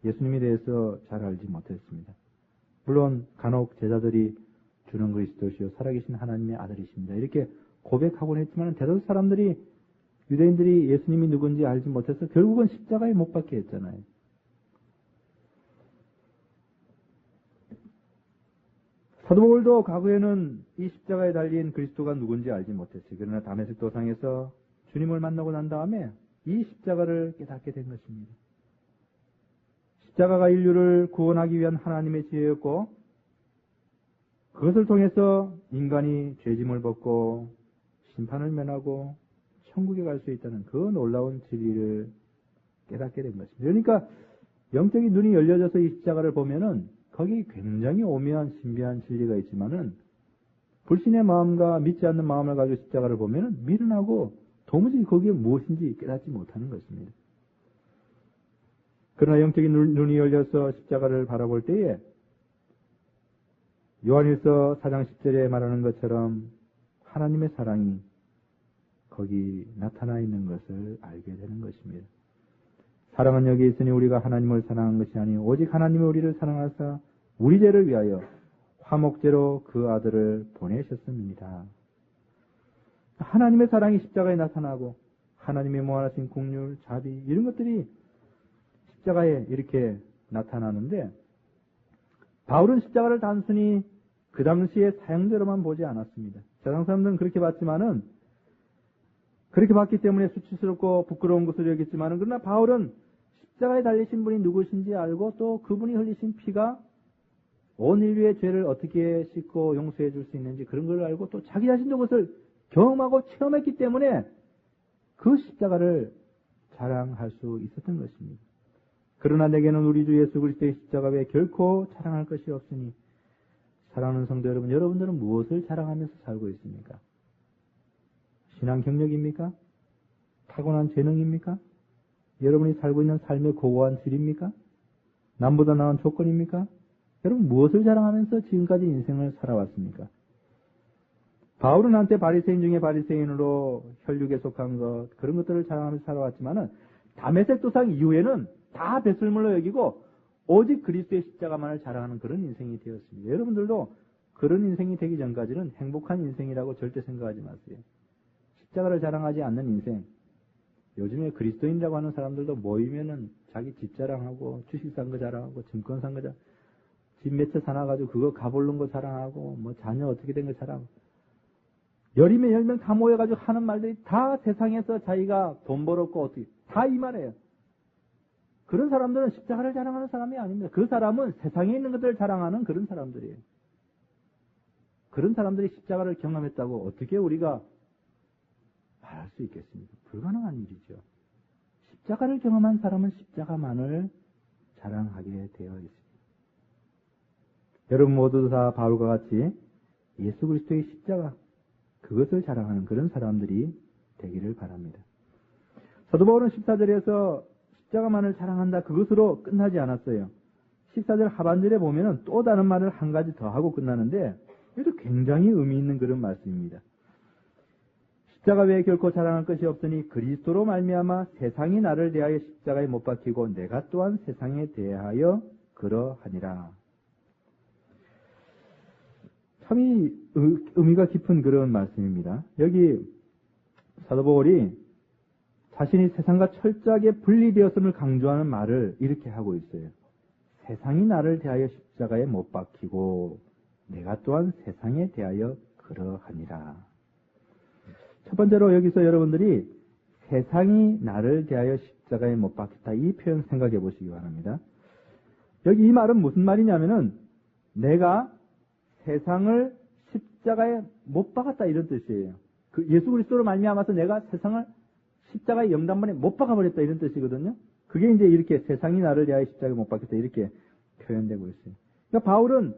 예수님에 대해서 잘 알지 못했습니다. 물론 간혹 제자들이 주는 그리스도시요 살아계신 하나님의 아들이십니다 이렇게 고백하곤 했지만 대다수 사람들이, 유대인들이 예수님이 누군지 알지 못해서 결국은 십자가에 못 박게 했잖아요. 사도 바울도 과거에는 이 십자가에 달린 그리스도가 누군지 알지 못했어요. 그러나 다메섹 도상에서 주님을 만나고 난 다음에 이 십자가를 깨닫게 된 것입니다. 십자가가 인류를 구원하기 위한 하나님의 지혜였고, 그것을 통해서 인간이 죄짐을 벗고 심판을 면하고 천국에 갈 수 있다는 그 놀라운 진리를 깨닫게 된 것입니다. 그러니까 영적인 눈이 열려져서 이 십자가를 보면은 거기 굉장히 오묘한 신비한 진리가 있지만은 불신의 마음과 믿지 않는 마음을 가지고 십자가를 보면은 미련하고 도무지 거기에 무엇인지 깨닫지 못하는 것입니다. 그러나 영적인 눈이 열려서 십자가를 바라볼 때에 요한일서 4장 10절에 말하는 것처럼 하나님의 사랑이 거기 나타나 있는 것을 알게 되는 것입니다. 사랑은 여기 있으니 우리가 하나님을 사랑한 것이 아니요 오직 하나님이 우리를 사랑하사 우리 죄를 위하여 화목제로 그 아들을 보내셨습니다. 하나님의 사랑이 십자가에 나타나고 하나님의 무한하신 긍휼, 자비 이런 것들이 십자가에 이렇게 나타나는데, 바울은 십자가를 단순히 그 당시의 사형대로만 보지 않았습니다. 세상 사람들은 그렇게 봤지만은, 그렇게 봤기 때문에 수치스럽고 부끄러운 것을 여겼지만은, 그러나 바울은 십자가에 달리신 분이 누구신지 알고 또 그분이 흘리신 피가 온 인류의 죄를 어떻게 씻고 용서해 줄 수 있는지 그런 걸 알고 또 자기 자신도 그것을 경험하고 체험했기 때문에 그 십자가를 자랑할 수 있었던 것입니다. 그러나 내게는 우리 주 예수 그리스도의 십자가 외에 결코 자랑할 것이 없으니, 사랑하는 성도 여러분, 여러분들은 무엇을 자랑하면서 살고 있습니까? 신앙 경력입니까? 타고난 재능입니까? 여러분이 살고 있는 삶의 고고한 질입니까? 남보다 나은 조건입니까? 여러분 무엇을 자랑하면서 지금까지 인생을 살아왔습니까? 바울은 한때 바리새인 중에 바리새인으로 혈육에 속한 것, 그런 것들을 자랑하면서 살아왔지만은 다메섹 도상 이후에는 다 배설물로 여기고 오직 그리스도의 십자가만을 자랑하는 그런 인생이 되었습니다. 여러분들도 그런 인생이 되기 전까지는 행복한 인생이라고 절대 생각하지 마세요. 십자가를 자랑하지 않는 인생. 요즘에 그리스도인이라고 하는 사람들도 모이면은 자기 집 자랑하고 주식 산 거 자랑하고 증권 산 거 자랑, 집 몇 채 사놔가지고 그거 가보는 거 자랑하고 뭐 자녀 어떻게 된 거 자랑하고 열이면 10명 다 모여가지고 하는 말들이 다 세상에서 자기가 돈 벌었고 어떻게 다 이 말이에요. 그런 사람들은 십자가를 자랑하는 사람이 아닙니다. 그 사람은 세상에 있는 것들을 자랑하는 그런 사람들이에요. 그런 사람들이 십자가를 경험했다고 어떻게 우리가 말할 수 있겠습니까? 불가능한 일이죠. 십자가를 경험한 사람은 십자가만을 자랑하게 되어 있습니다. 여러분 모두 다 바울과 같이 예수 그리스도의 십자가, 그것을 자랑하는 그런 사람들이 되기를 바랍니다. 사도 바울은 14절에서 십자가만을 자랑한다, 그것으로 끝나지 않았어요. 14절 하반절에 보면은 또 다른 말을 한 가지 더 하고 끝나는데 이것도 굉장히 의미 있는 그런 말씀입니다. 십자가 외에 결코 자랑할 것이 없으니 그리스도로 말미암아 세상이 나를 대하여 십자가에 못 박히고 내가 또한 세상에 대하여 그러하니라. 참이 의미가 깊은 그런 말씀입니다. 여기 사도 바울이 자신이 세상과 철저하게 분리되었음을 강조하는 말을 이렇게 하고 있어요. 세상이 나를 대하여 십자가에 못 박히고 내가 또한 세상에 대하여 그러하니라. 첫 번째로 여기서 여러분들이 세상이 나를 대하여 십자가에 못 박혔다, 이 표현 생각해 보시기 바랍니다. 여기 이 말은 무슨 말이냐면은 내가 세상을 십자가에 못 박았다, 이런 뜻이에요. 그 예수 그리스도로 말미암아서 내가 세상을 십자가의 영단번에 못 박아버렸다, 이런 뜻이거든요. 그게 이제 이렇게 세상이 나를 대하여 십자가에 못 박혔다, 이렇게 표현되고 있어요. 그러니까 바울은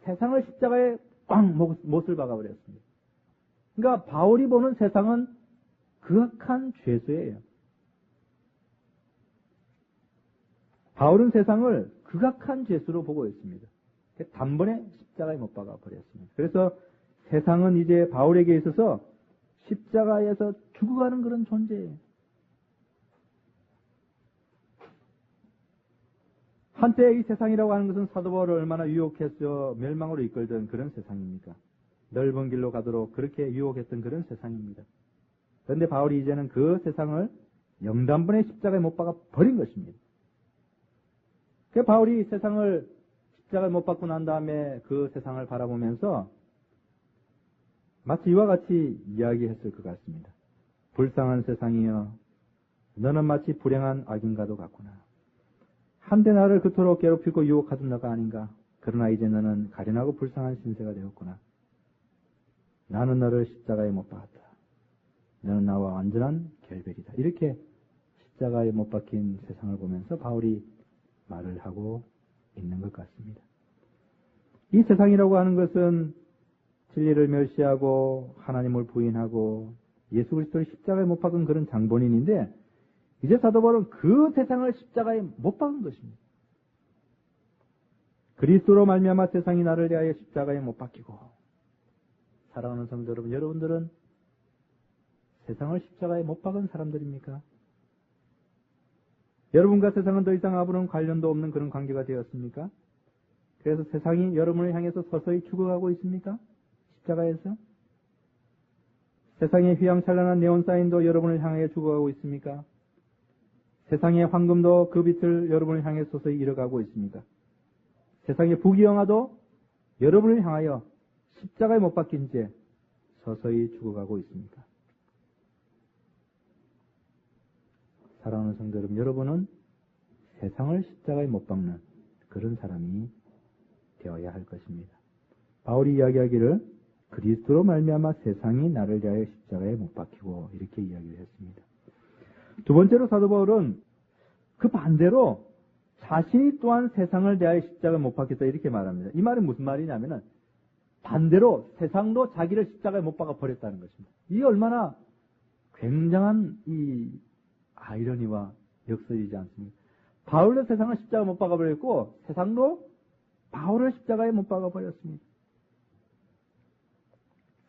세상을 십자가에 꽝 못을 박아버렸습니다. 그러니까 바울이 보는 세상은 극악한 죄수예요. 바울은 세상을 극악한 죄수로 보고 있습니다. 단번에 십자가에 못 박아버렸습니다. 그래서 세상은 이제 바울에게 있어서 십자가에서 죽어가는 그런 존재예요. 한때 이 세상이라고 하는 것은 사도 바울을 얼마나 유혹해서 멸망으로 이끌던 그런 세상입니까? 넓은 길로 가도록 그렇게 유혹했던 그런 세상입니다. 그런데 바울이 이제는 그 세상을 영단번에 십자가에 못 박아 버린 것입니다. 그 바울이 세상을 십자가에 못 박고 난 다음에 그 세상을 바라보면서 마치 이와 같이 이야기했을 것 같습니다. 불쌍한 세상이여, 너는 마치 불행한 악인과도 같구나. 한때 나를 그토록 괴롭히고 유혹하던 너가 아닌가. 그러나 이제 너는 가련하고 불쌍한 신세가 되었구나. 나는 너를 십자가에 못 박았다. 너는 나와 완전한 결별이다. 이렇게 십자가에 못 박힌 세상을 보면서 바울이 말을 하고 있는 것 같습니다. 이 세상이라고 하는 것은 진리를 멸시하고 하나님을 부인하고 예수 그리스도를 십자가에 못 박은 그런 장본인인데 이제 사도 바울은 그 세상을 십자가에 못 박은 것입니다. 그리스도로 말미암아 세상이 나를 대하여 십자가에 못 박히고, 사랑하는 성도 여러분, 여러분들은 세상을 십자가에 못 박은 사람들입니까? 여러분과 세상은 더 이상 아무런 관련도 없는 그런 관계가 되었습니까? 그래서 세상이 여러분을 향해서 서서히 죽어가고 있습니까? 십자가에서? 세상의 휘황찬란한 네온사인도 여러분을 향해 죽어가고 있습니까? 세상의 황금도 그 빛을 여러분을 향해 서서히 잃어가고 있습니까? 세상의 부귀영화도 여러분을 향하여 십자가에 못 박힌 채 서서히 죽어가고 있습니까? 사랑하는 성도 여러분, 여러분은 세상을 십자가에 못 박는 그런 사람이 되어야 할 것입니다. 바울이 이야기하기를 그리스도로 말미암아 세상이 나를 대하여 십자가에 못 박히고, 이렇게 이야기를 했습니다. 두 번째로 사도 바울은 그 반대로 자신이 또한 세상을 대하여 십자가에 못 박혔다, 이렇게 말합니다. 이 말은 무슨 말이냐면은 반대로 세상도 자기를 십자가에 못 박아 버렸다는 것입니다. 이게 얼마나 굉장한 이 아이러니와 역설이지 않습니까? 바울도 세상을 십자가에 못 박아 버렸고 세상도 바울을 십자가에 못 박아 버렸습니다.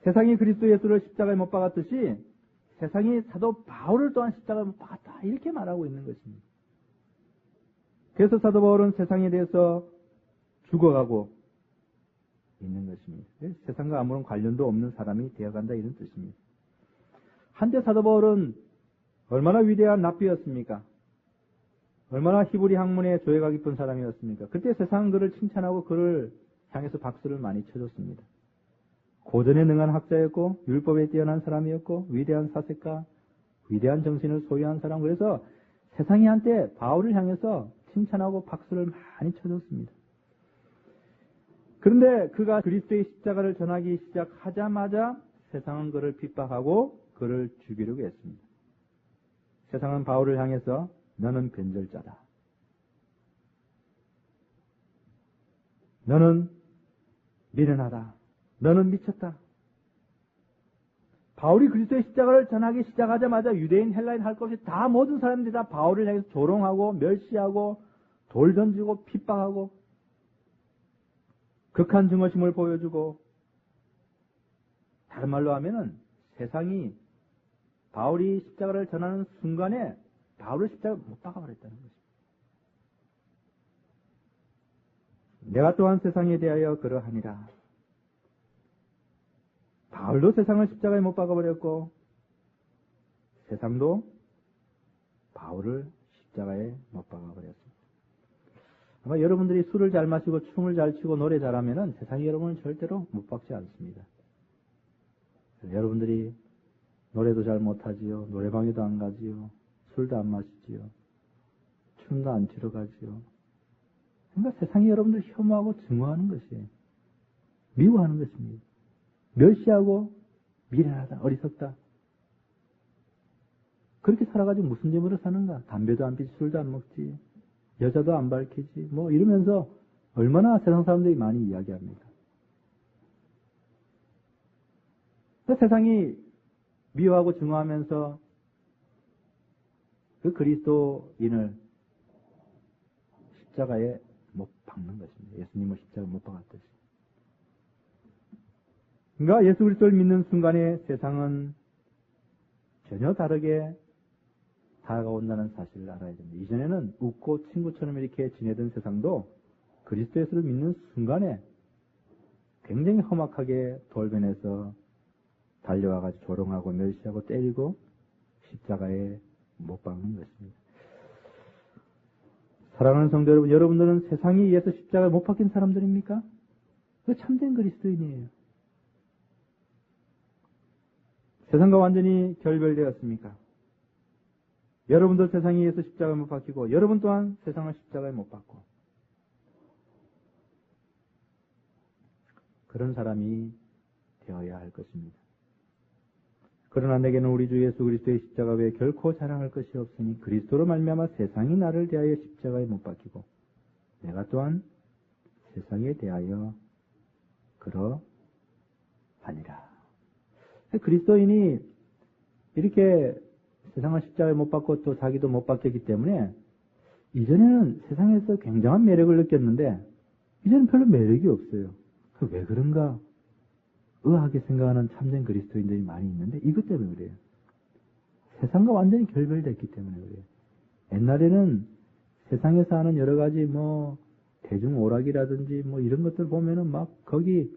세상이 그리스도 예수를 십자가에 못 박았듯이 세상이 사도 바울을 또한 십자가에 못 박았다, 이렇게 말하고 있는 것입니다. 그래서 사도 바울은 세상에 대해서 죽어가고 있는 것입니다. 세상과 아무런 관련도 없는 사람이 되어간다, 이런 뜻입니다. 한때 사도 바울은 얼마나 위대한 랍비였습니까? 얼마나 히브리 학문에 조예가 깊은 사람이었습니까? 그때 세상은 그를 칭찬하고 그를 향해서 박수를 많이 쳐줬습니다. 고전에 능한 학자였고 율법에 뛰어난 사람이었고 위대한 사색가, 위대한 정신을 소유한 사람. 그래서 세상이 한때 바울을 향해서 칭찬하고 박수를 많이 쳐줬습니다. 그런데 그가 그리스도의 십자가를 전하기 시작하자마자 세상은 그를 핍박하고 그를 죽이려고 했습니다. 세상은 바울을 향해서 너는 변절자다. 너는 미련하다. 너는 미쳤다. 바울이 그리스도의 십자가를 전하기 시작하자마자 유대인, 헬라인 할 것 없이 다 모든 사람들이 다 바울을 향해서 조롱하고 멸시하고 돌 던지고 핍박하고 극한 증오심을 보여주고, 다른 말로 하면은 세상이 바울이 십자가를 전하는 순간에 바울을 십자가에 못 박아버렸다는 것입니다. 내가 또한 세상에 대하여 그러하니라. 바울도 세상을 십자가에 못 박아버렸고 세상도 바울을 십자가에 못 박아버렸습니다. 아마 여러분들이 술을 잘 마시고 춤을 잘 추고 노래 잘하면은 세상이 여러분을 절대로 못 박지 않습니다. 여러분들이 노래도 잘 못하지요. 노래방에도 안 가지요. 술도 안 마시지요. 춤도 안 추러 가지요. 그러니까 세상이 여러분들 혐오하고 증오하는 것이에요. 미워하는 것입니다. 멸시하고 미련하다, 어리석다. 그렇게 살아가지고 무슨 재미로 사는가? 담배도 안 피지, 술도 안 먹지, 여자도 안 밝히지, 뭐 이러면서 얼마나 세상 사람들이 많이 이야기합니까? 세상이 미워하고 증오하면서 그 그리스도인을 십자가에 못 박는 것입니다. 예수님을 십자가에 못 박았듯이. 그러니까 예수 그리스도를 믿는 순간에 세상은 전혀 다르게 다가온다는 사실을 알아야 됩니다. 이전에는 웃고 친구처럼 이렇게 지내던 세상도 그리스도 예수를 믿는 순간에 굉장히 험악하게 돌변해서 달려와가지고 조롱하고 멸시하고 때리고 십자가에 못 박는 것입니다. 사랑하는 성도 여러분, 여러분들은 세상에 의해서 십자가에 못 박힌 사람들입니까? 그 참된 그리스도인이에요. 세상과 완전히 결별되었습니까? 여러분도 세상에 의해서 십자가에 못 박히고 여러분 또한 세상을 십자가에 못 박고 그런 사람이 되어야 할 것입니다. 그러나 내게는 우리 주 예수 그리스도의 십자가 외에 결코 자랑할 것이 없으니 그리스도로 말미암아 세상이 나를 대하여 십자가에 못 박히고 내가 또한 세상에 대하여 그러하니라. 그리스도인이 이렇게 세상을 십자가에 못 박고 또 자기도 못 박혔기 때문에 이전에는 세상에서 굉장한 매력을 느꼈는데 이제는 별로 매력이 없어요. 왜 그런가? 의아하게 생각하는 참된 그리스도인들이 많이 있는데 이것 때문에 그래요. 세상과 완전히 결별됐기 때문에 그래요. 옛날에는 세상에서 하는 여러 가지 대중 오락이라든지 이런 것들 보면은 막 거기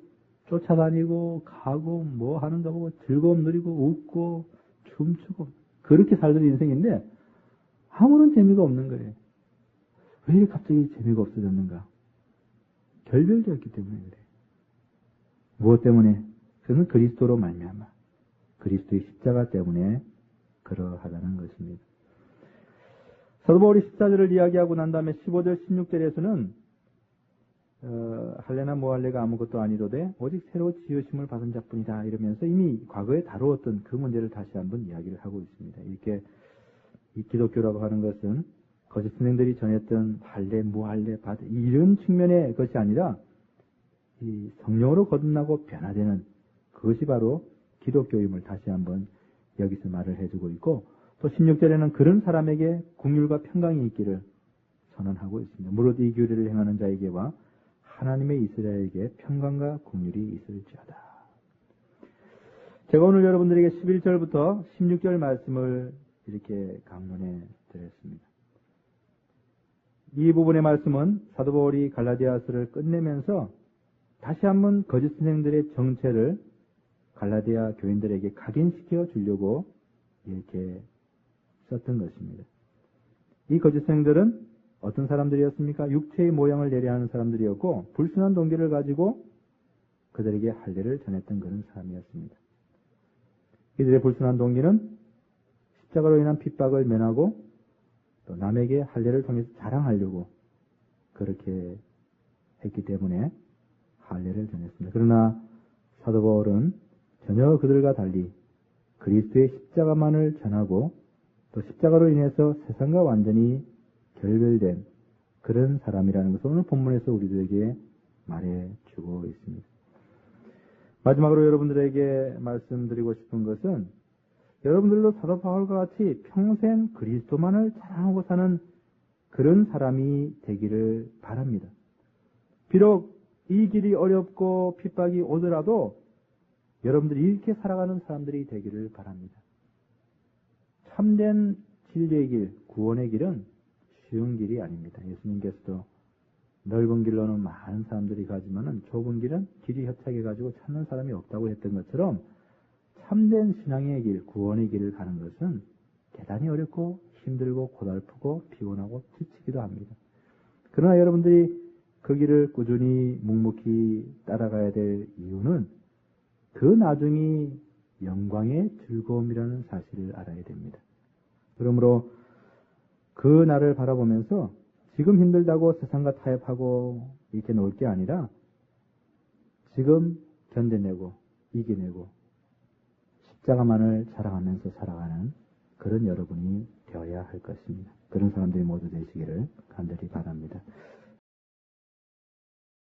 쫓아다니고 가고 뭐 하는가 보고 즐거움 누리고 웃고 춤추고 그렇게 살던 인생인데 아무런 재미가 없는 거예요. 왜 갑자기 재미가 없어졌는가? 결별되었기 때문에 그래요. 무엇 때문에? 그것은 그리스도로 말미암아 그리스도의 십자가 때문에 그러하다는 것입니다. 사도 바울이 십자가를 이야기하고 난 다음에 15절 16절에서는 할례나 무할례가 아무것도 아니로되 오직 새로 지으심을 받은 자뿐이다 이러면서 이미 과거에 다루었던 그 문제를 다시 한번 이야기를 하고 있습니다. 이렇게 이 기독교라고 하는 것은 거짓 선생들이 전했던 할례, 무할례, 이런 측면의 것이 아니라 이 성령으로 거듭나고 변화되는 그것이 바로 기독교임을 다시 한번 여기서 말을 해주고 있고 또 16절에는 그런 사람에게 긍휼과 평강이 있기를 선언하고 있습니다. 무릇 이 규례를 행하는 자에게와 하나님의 이스라엘에게 평강과 긍휼이 있을지어다. 제가 오늘 여러분들에게 11절부터 16절 말씀을 이렇게 강론해 드렸습니다. 이 부분의 말씀은 사도 바울이 갈라디아서를 끝내면서 다시 한번 거짓 선생들의 정체를 갈라디아 교인들에게 각인시켜 주려고 이렇게 썼던 것입니다. 이 거짓생들은 어떤 사람들이었습니까? 육체의 모양을 내려하는 사람들이었고 불순한 동기를 가지고 그들에게 할례를 전했던 그런 사람이었습니다. 이들의 불순한 동기는 십자가로 인한 핍박을 면하고 또 남에게 할례를 통해서 자랑하려고 그렇게 했기 때문에 할례를 전했습니다. 그러나 사도 바울은 전혀 그들과 달리 그리스도의 십자가만을 전하고 또 십자가로 인해서 세상과 완전히 결별된 그런 사람이라는 것을 오늘 본문에서 우리들에게 말해주고 있습니다. 마지막으로 여러분들에게 말씀드리고 싶은 것은 여러분들도 사도 바울과 같이 평생 그리스도만을 자랑하고 사는 그런 사람이 되기를 바랍니다. 비록 이 길이 어렵고 핍박이 오더라도 여러분들이 이렇게 살아가는 사람들이 되기를 바랍니다. 참된 진리의 길, 구원의 길은 쉬운 길이 아닙니다. 예수님께서도 넓은 길로는 많은 사람들이 가지만은 좁은 길은 길이 협착해가지고 찾는 사람이 없다고 했던 것처럼 참된 신앙의 길, 구원의 길을 가는 것은 대단히 어렵고 힘들고 고달프고 피곤하고 지치기도 합니다. 그러나 여러분들이 그 길을 꾸준히 묵묵히 따라가야 될 이유는 그 나중이 영광의 즐거움이라는 사실을 알아야 됩니다. 그러므로 그 날을 바라보면서 지금 힘들다고 세상과 타협하고 이렇게 놓을 게 아니라 지금 견뎌내고 이겨내고 십자가만을 자랑하면서 살아가는 그런 여러분이 되어야 할 것입니다. 그런 사람들이 모두 되시기를 간절히 바랍니다.